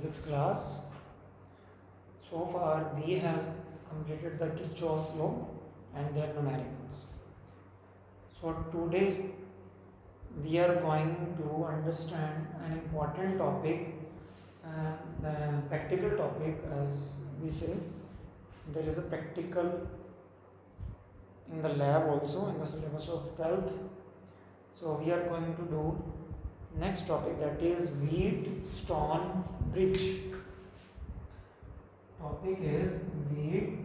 physics class. So far we have completed the Kirchhoff's law and their numericals. So today we are going to understand an important topic, the practical topic, as we say. There is a practical in the lab also in the syllabus of 12th. So we are going to do next topic, that is Wheatstone bridge. Topic is Wheatstone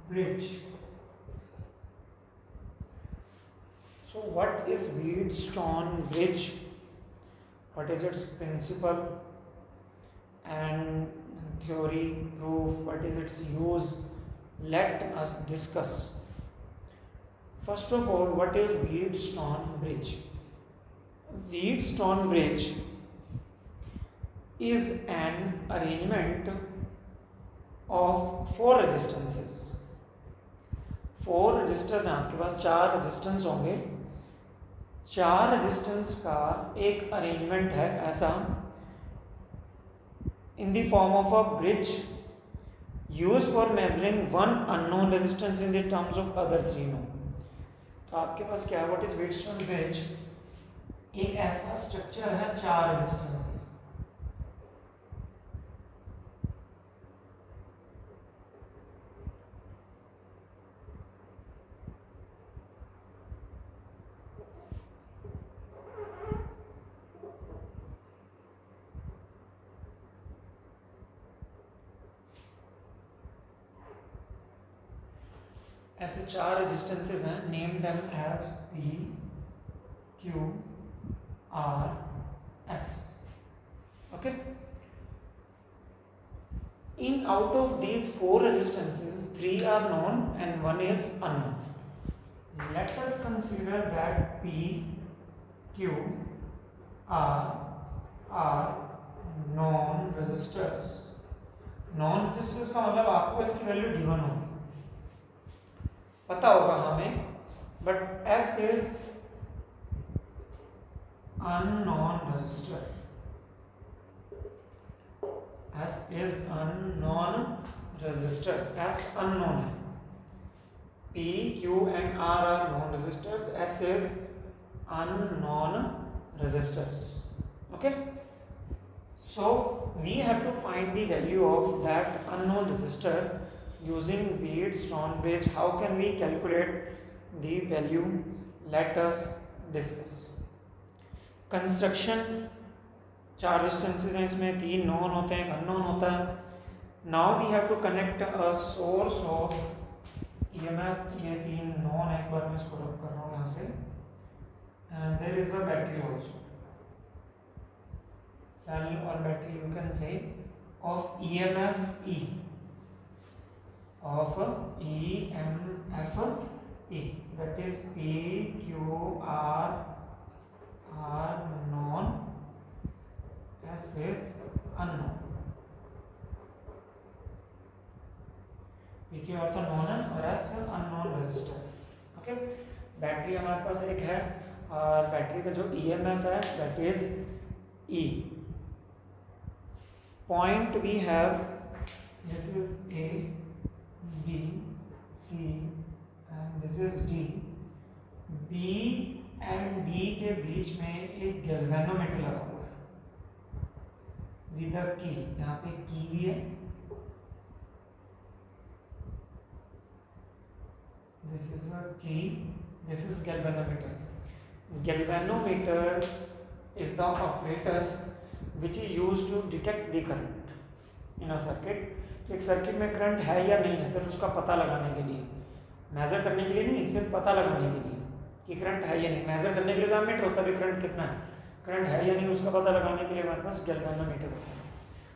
bridge. So what is Wheatstone bridge? What is its principle and theory, proof? What is its use? Let us discuss. First of all, what is Wheatstone bridge? Wheatstone bridge is an arrangement of four resistances. Four resistors हैं आपके पास, चार resistance होंगे. चार resistance का एक arrangement है ऐसा, in the form of a bridge use for measuring one unknown resistance in the terms of other three known. तो आपके पास क्या है, व्हाट इज व्हीटस्टोन ब्रिज? एक ऐसा स्ट्रक्चर है चार रेजिस्टेंसेस. ऐसे चार रेजिस्टेंसेस हैं, name them as P Q R S. Okay, in out of these four resistances three are known and one is unknown. Let us consider that P Q R known resistors. Known resistors का मतलब आपको इसकी value given होगी, पता होगा हमें, but S is unknown register. S is unknown register. S unknown है. P Q and R non registers. S is unknown registers. Okay, so we have to find the value of that unknown register using Wheatstone bridge. How can we calculate the value? Let us discuss. Construction, चार resistances हैं इसमें, तीन non होते हैं, एक unknown होता है. Now we have to connect a source of EMF. ये तीन नॉन है, एक बार मैं इसको रब कर रहा हूँ यहाँ से. And there is a battery also, cell और battery you can say, of EMF E, of EMF E, that is P Q R known, S is unknown. P Q R तो known है और S unknown resistor. Okay, battery हमारे पास एक है और battery का जो EMF है that is E. Point we have, this is A, B, C and this is D. B and D के बीच में एक गैल्वेनोमीटर लगा हुआ है विद अ की. यहाँ पे की भी है. This is a key, this is galvanometer. Galvanometer is the apparatus which is used to detect the current in a circuit. कि एक सर्किट में करंट है या नहीं है, सिर्फ उसका पता लगाने के लिए, मेजर करने के लिए नहीं, सिर्फ पता लगाने के लिए कि करंट है या नहीं. मेजर करने के लिए तो एमीटर होता है, करंट कितना है, करंट है या नहीं, उसका पता लगाने के लिए हमारे पास गैल्वेनोमीटर होता है.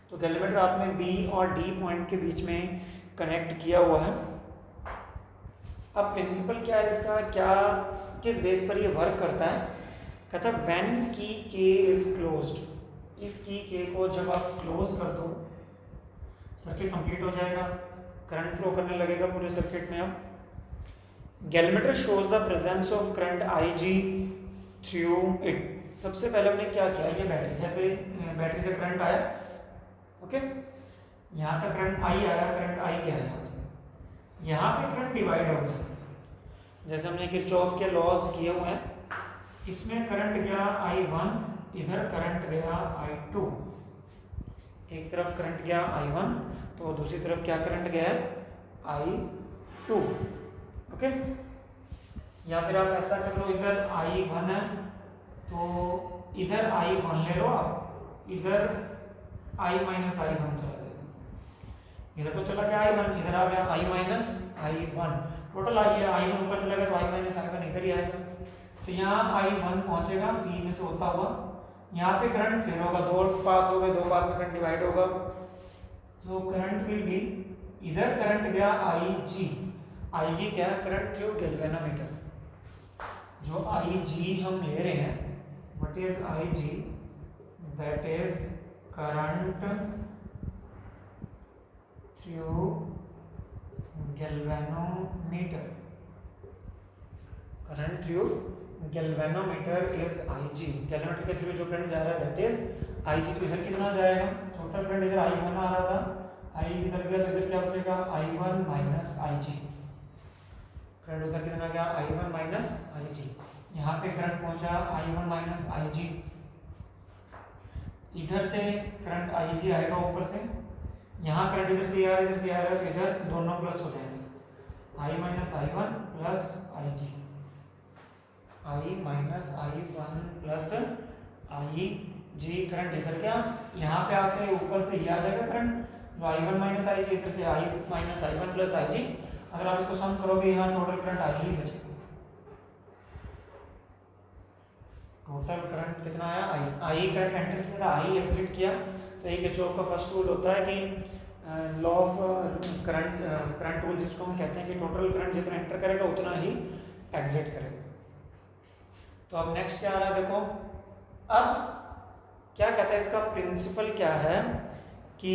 तो गैल्वेनोमीटर आपने बी और डी पॉइंट के बीच में कनेक्ट किया हुआ है. अब प्रिंसिपल क्या है इसका, क्या किस बेस पर ये वर्क करता है? कहता है व्हेन की के इज क्लोज्ड. इस की के को जब आप क्लोज कर दो, सर्किट कंप्लीट हो जाएगा, करंट फ्लो करने लगेगा पूरे सर्किट में. अब galvanometer shows the presence of current IG through it. सबसे पहले हमने क्या किया, ये बैटरी, जैसे बैटरी से करंट आया, ओके, यहाँ का करंट आई आया, करंट आई गया यहाँ से, यहाँ पे करंट डिवाइड हो गया, जैसे हमने किरचॉफ के लॉज किए हुए हैं, इसमें करंट गया I1, इधर करंट गया I2, एक तरफ करंट गया I1 तो दूसरी तरफ क्या करंट गया है I2, ओके। या फिर आप ऐसा कर लो, इधर I1 है तो इधर I1 ले लो आप, इधर I माइनस I1 चला जाएगा, इधर तो चला गया I1, इधर आ गया I minus I1, total I है, I1 ऊपर चला गया तो I माइनस I1 इधर ही आएगा, तो यहाँ I1 पहुंचेगा P में से होता हुआ, यहाँ पे करंट फिर होगा, दो पाथ हो गए, दो पाथ में करंट डिवाइड होगा, सो करंट विल बी, इधर करंट गया IG क्या है, करंट थ्रू गैल्वेनोमीटर, जो IG हम ले रहे हैं, what is IG, that is current through galvanometer, current through galvanometer is IG, galvanometer के थ्रू जो करंट जा रहा है दैट इज IG, तो इधर कितना जाएगा, टोटल करंट इधर I1 आ रहा था, I इधर गया तो इधर क्या बचेगा I1 माइनस IG, करंट उधर कितना गया I1 माइनस IG, यहाँ पे करंट पहुंचा I1 माइनस IG, इधर से करंट IG आएगा ऊपर से, यहाँ करंट इधर से आ रहा है तो इधर दोनों प्लस हो जाएंगे, I minus I1 plus IG, I minus I1 plus IG, current इधर क्या, यहाँ पे आके ऊपर से ये आ जाएगा करंट, जो I1 माइनस IG, इधर से I minus I1 plus IG, अगर आप इसको सम करोगे यहाँ टोटल करंट I ही बचेगा, टोटल करंट कितना आया I करंट एंटर किया, I एग्जिट किया, तो ये किरचॉफ का फर्स्ट रूल होता है कि लॉ ऑफ करंट रूल, जिसको हम कहते हैं कि टोटल करंट जितना एंटर करेगा उतना ही एग्जिट करेगा। तो अब नेक्स्ट क्या आ रहा है देखो, अब क्या कहता है इसका प्रिंसिपल क्या है कि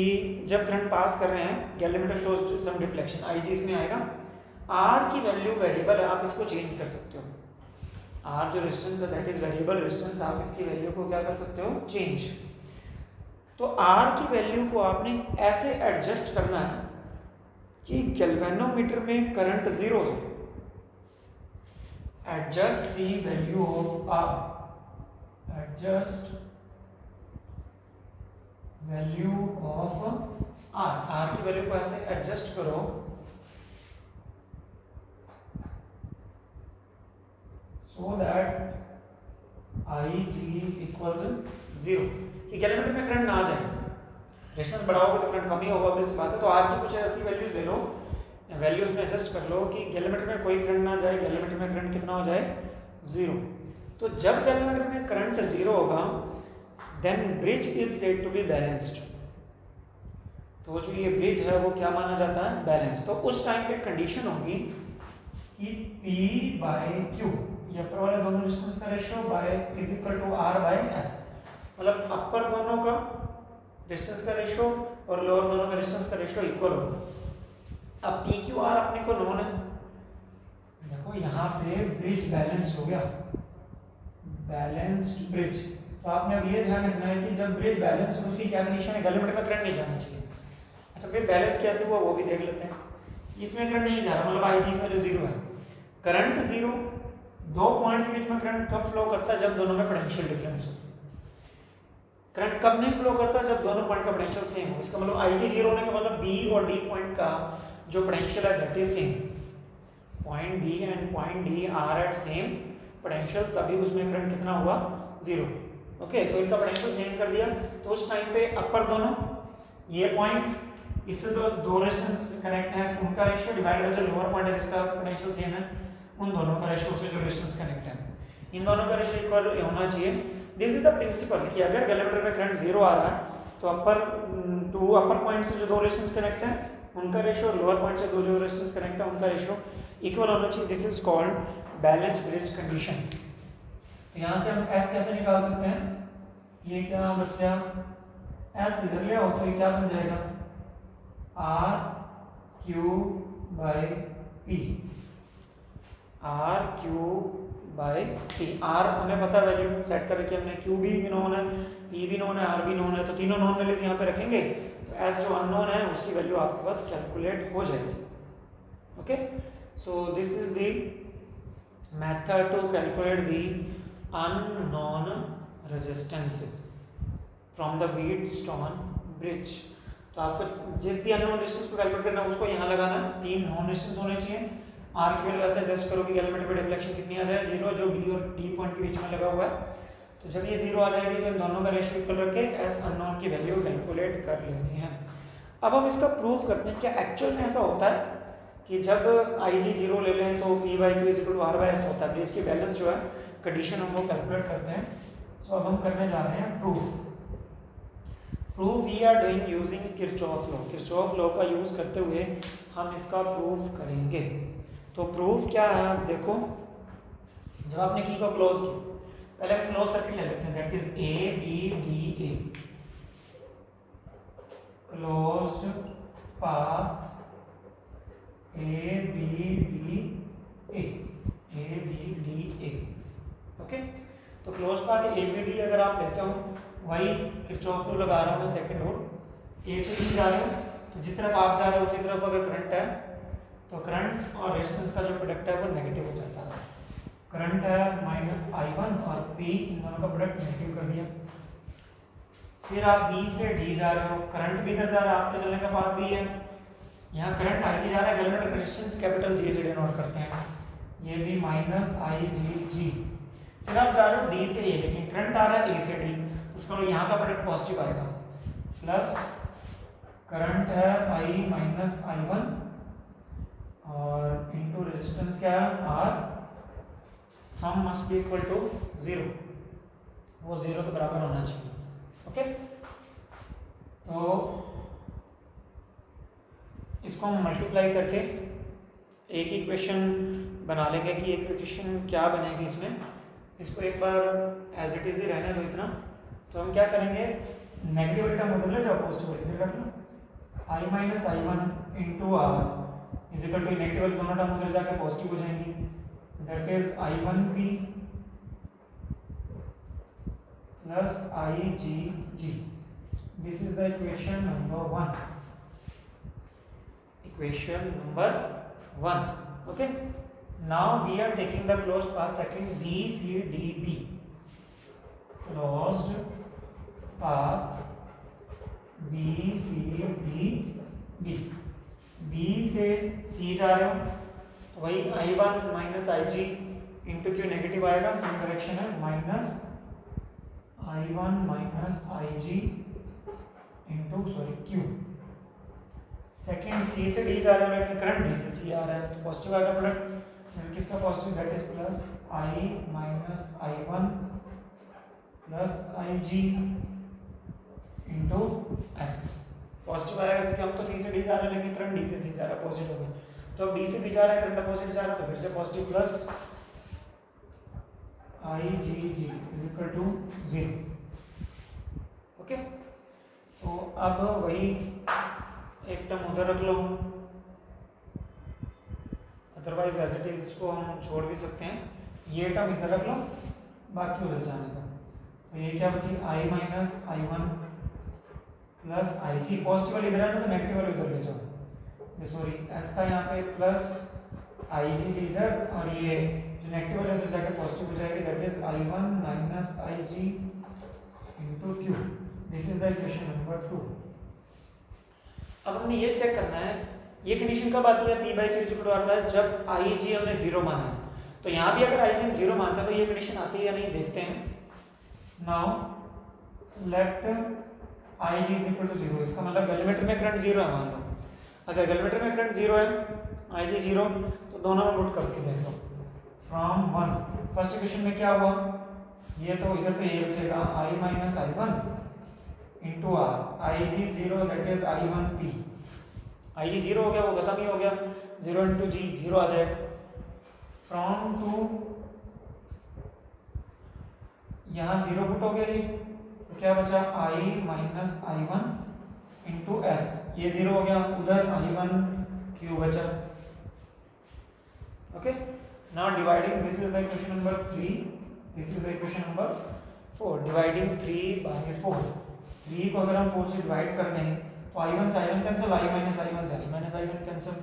जब करंट पास कर रहे हैं, galvanometer shows some deflection, IG इसमें आएगा, R की वैल्यू वेरिएबल है, आप इसको चेंज कर सकते हो, R जो रेजिस्टेंस है दैट इज वेरिएबल रेजिस्टेंस, आप इसकी वैल्यू को क्या कर सकते हो, चेंज, तो R की वैल्यू को आपने ऐसे एडजस्ट करना है कि गैल्वेनोमीटर में करंट जीरो हो जाए, adjust the value of R, adjust value of R की वैल्यू को ऐसे एडजस्ट करो so that IG equals 0, कि गैल्वेनोमीटर में करंट ना आ जाए, रेजिस्टेंस बढ़ाओगे तो करंट कम ही होगा, ऑब्वियस बात है, तो R की कुछ ऐसी वैल्यूज ले लो, वैल्यूज में एडजस्ट कर लो कि गैल्वेनोमीटर में कोई करंट ना जाए, गैल्वेनोमीटर में करंट कितना हो जाए 0, तो जब गैल्वेनोमीटर में करंट 0 होगा then bridge is said to be balanced, तो जो ये ब्रिज है वो क्या माना जाता है, बैलेंस, तो उस टाइम पे कंडीशन होगी कि P/Q, ये अपर वाले दोनों रेजिस्टेंस का ratio by is equal to R/S, मतलब अपर दोनों का रेजिस्टेंस का रेशियो और लोअर दोनों का रेजिस्टेंस का रेशियो इक्वल होगा। अब PQR अपने को नोन है, देखो यहाँ पे ब्रिज बैलेंस हो गया, बैलेंस्ड ब्रिज, तो आपने अब ये ध्यान रखना है कि जब ब्रिज बैलेंस हो उसकी क्या कंडीशन है, गैल्वेनोमीटर में करंट नहीं जाना चाहिए। अच्छा ब्रिज बैलेंस कैसे हुआ वो भी देख लेते हैं, इसमें करंट नहीं जा रहा, मतलब IG का जो 0 है, करंट 0, दो पॉइंट के बीच में करंट कब फ्लो करता है, जब दोनों में पोटेंशियल डिफरेंस हो, करंट कब नहीं फ्लो करता, जब दोनों पॉइंट का पोटेंशियल सेम हो, इसका मतलब IG 0 होने का मतलब B और D पॉइंट का जो पोटेंशियल है that is same, point B and point D are at same potential, तभी उसमें करंट कितना हुआ 0, ओके, तो इनका पोटेंशियल सेम कर दिया, तो उस टाइम पे अपर दोनों ये पॉइंट इससे तो दो रेजिस्टेंस कनेक्ट है, उनका रेशियो डिवाइड बाय जो लोअर पॉइंट है जिसका पोटेंशियल सेम है, उन दोनों का रेशियो से जो रेजिस्टेंस कनेक्ट है, इन दोनों का रेशियो इक्वल होना चाहिए। दिस इज द प्रिंसिपल कि अगर गैल्वेनोमीटर में करंट 0 आ रहा है तो अपर पॉइंट से जो दो रेजिस्टेंस कनेक्ट है उनका रेशियो, लोअर पॉइंट से दो जो रेजिस्टेंस कनेक्ट है उनका रेशियो इक्वल होना चाहिए, this is called balance bridge condition. तो यहाँ से हम S कैसे निकाल सकते हैं, ये क्या बच गया, S इधर ले आओ तो ये क्या बन जाएगा R/Q/P, R/Q/P bye T. Are हमें पता वैल्यू सेट कर रखी है हमने, क्यू भी नोन है, पी भी नोन है, आर भी नोन है, तो तीनों नोन वैल्यूज यहाँ पे रखेंगे तो एस जो अननोन है उसकी वैल्यू आपके पास कैलकुलेट हो जाएगी। Okay, so this is the method to calculate the unknown resistances from the Wheatstone bridge. तो आपको जिस भी अननोन रेजिस्टेंस को कैलकुलेट करना है उसको यहाँ लगाना है, 3 नॉन रेजिस्टेंस होने चाहिए। आर की वैल्यू ऐसे एडजस्ट करो कि एलिमेंट पे डिफ्लेक्शन कितनी आ जाए, 0, जो बी और डी पॉइंट के बीच में लगा हुआ है। तो जब ये 0 आ जाएगी तो इन दोनों का रेशियो इक्वल रख के एस अननोन की वैल्यू कैलकुलेट कर लेनी है। अब हम इसका प्रूफ करते हैं। क्या एक्चुअल में ऐसा होता है कि जब आई जी 0 ले लें तो P by Q is equal to R by S होता है? ब्रिज की बैलेंस जो है कंडीशन हम वो कैलकुलेट करते हैं। सो अब हम करने जा रहे हैं proof. Proof we are doing using Kirchhoff law. Kirchhoff law का यूज करते हुए हम इसका प्रूफ करेंगे। तो प्रूफ क्या है आप देखो, जब आपने की को क्लोज किया, पहले हम क्लोज सर्किट ले लेते हैं, that is A B D A, closed path A B D A, A B D A. Okay, तो close path A B D अगर आप लेते हो, वही किरचॉफ लॉ लगा रहा हूं मैं सेकंड रूल। ए से बी जा रहे हो तो जिस तरफ आप जा रहे हो उसी तरफ अगर करंट है तो करंट और रेजिस्टेंस का जो प्रोडक्ट है वो नेगेटिव हो जाता है। करंट है -I1 और P, इन दोनों का प्रोडक्ट नेगेटिव कर दिया। फिर आप B से D जा रहे हो, करंट भी इधर जा रहा है, आपके चलने का पाथ भी है, यहाँ करंट IG जा रहा है, एलिमेंट रेजिस्टेंस कैपिटल G से डिनोट करते हैं, ये भी -IGG। फिर आप जा रहे हो D से A, लेकिन करंट आ रहा है A से D, तो उसका यहाँ का प्रोडक्ट पॉजिटिव आएगा, प्लस करंट है I-I1 और इनटू रेजिस्टेंस क्या है R, sum must be equal to 0, वो 0 के बराबर होना चाहिए। ओके, तो इसको हम मल्टीप्लाई करके एक इक्वेशन बना लेंगे कि एक इक्वेशन क्या बनेगी इसमें। इसको एक बार एज इट इज ही रहने दो इतना। तो हम क्या करेंगे, नेगेटिव टर्म उधर ले जाओ, पॉजिटिव इधर रख लो, I-I1 into R is equal to negative दोनों टर्म उधर जाके पॉजिटिव हो जाएंगी, that is I1P plus IGG। This is the equation number 1, equation number 1। Okay, now we are taking the closed path second BCDB, closed path BCDB। B से C जा रहे हो तो वही I1 minus IG into Q negative आएगा, same direction है, minus I1 minus IG into Q। Second C से D जा रहे हो लेकिन करंट D से C आ रहा है तो पॉजिटिव आएगा प्रोडक्ट, किसका positive, that is plus I minus I1 plus IG into S। Positive आएगा क्योंकि हम तो C से D जा रहे हैं लेकिन करंट D से C जा रहा है, पॉजिटिव हो गया। तो अब D से B जा रहा है, करंट अपोजिट जा रहा है, तो फिर से positive, plus IGG is equal to 0। Okay, तो अब वही एक टर्म उधर रख लो, अदरवाइज एज इट इज इसको हम छोड़ भी सकते हैं, ये टर्म इधर रख लो, बाकी उधर जाने का। तो ये क्या बची, I minus I1 plus IG, positive वाली इधर है ना तो नेगेटिव वाली उधर ले जाओ, ये सॉरी S का यहाँ पे प्लस IGG इधर, और ये जो नेगेटिव वाली उधर जाके पॉजिटिव हो जाएगी, that is I1 minus IG into Q। This is the equation number 2। अब हमने ये चेक करना है, ये कंडीशन कब आती है, P by Q is equal to R by S, जब IG हमने 0 माना है। तो यहाँ भी अगर IG हम 0 मानते हैं तो ये कंडीशन आती है या नहीं, देखते हैं। Now let IG is equal to 0, इसका मतलब गैल्वेमीटर में करंट 0 है मान लो। अगर गैल्वेमीटर में करंट 0 है, IG 0, तो दोनों में पुट करके देख लो, फ्रॉम 1। फर्स्ट इक्वेशन में क्या हुआ, ये तो इधर पे ये बचेगा I minus I1 into R, IG 0 that is I1P। IG 0 हो गया, वो खत्म ही हो गया, 0 इंटू G 0 आ जाएगा, फ्रॉम टू यहाँ 0 पुट हो गया, ये तो क्या बचा I minus I1 into S, ये 0 हो गया, उधर I1Q बचा। Okay, Now dividing, this is the equation number 3, this is the equation number 4. Dividing 3 by 4, 3 को अगर हम 4 से डिवाइड कर दें तो i1 से i1 cancel, i minus i1 से i माइनस i1 कैंसिल,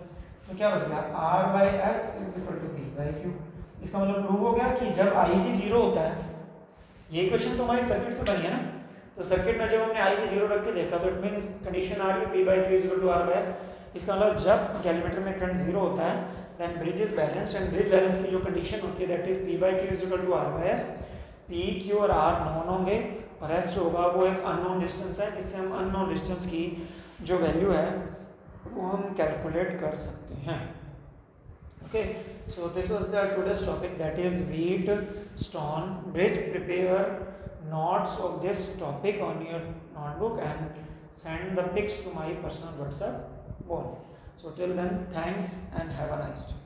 तो क्या बच गया r by s is equal to p by q। इसका मतलब प्रूव हो गया कि जब ig 0 होता है, ये इक्वेशन तो हमारी सर्किट से बनी है ना, तो सर्किट में जब हमने ig 0 रख के देखा तो इट मींस कंडीशन आ रही है p by q is equal to r by s। इसका मतलब जब गैल्वेमीटर में करंट 0 होता है then bridge is balanced, and bridge balance की जो कंडीशन होती है that is p by q is equal to r by s। p q और r नोन होंगे और s जो होगा वो एक अननोन डिस्टेंस है, जिससे हम अननोन डिस्टेंस की जो वैल्यू है वो हम कैलकुलेट कर सकते हैं। Okay, so this was the today's topic, that is Wheatstone bridge. Prepare notes of this topic on your notebook and send the pics to my personal WhatsApp wall. So till then, thanks and have a nice day.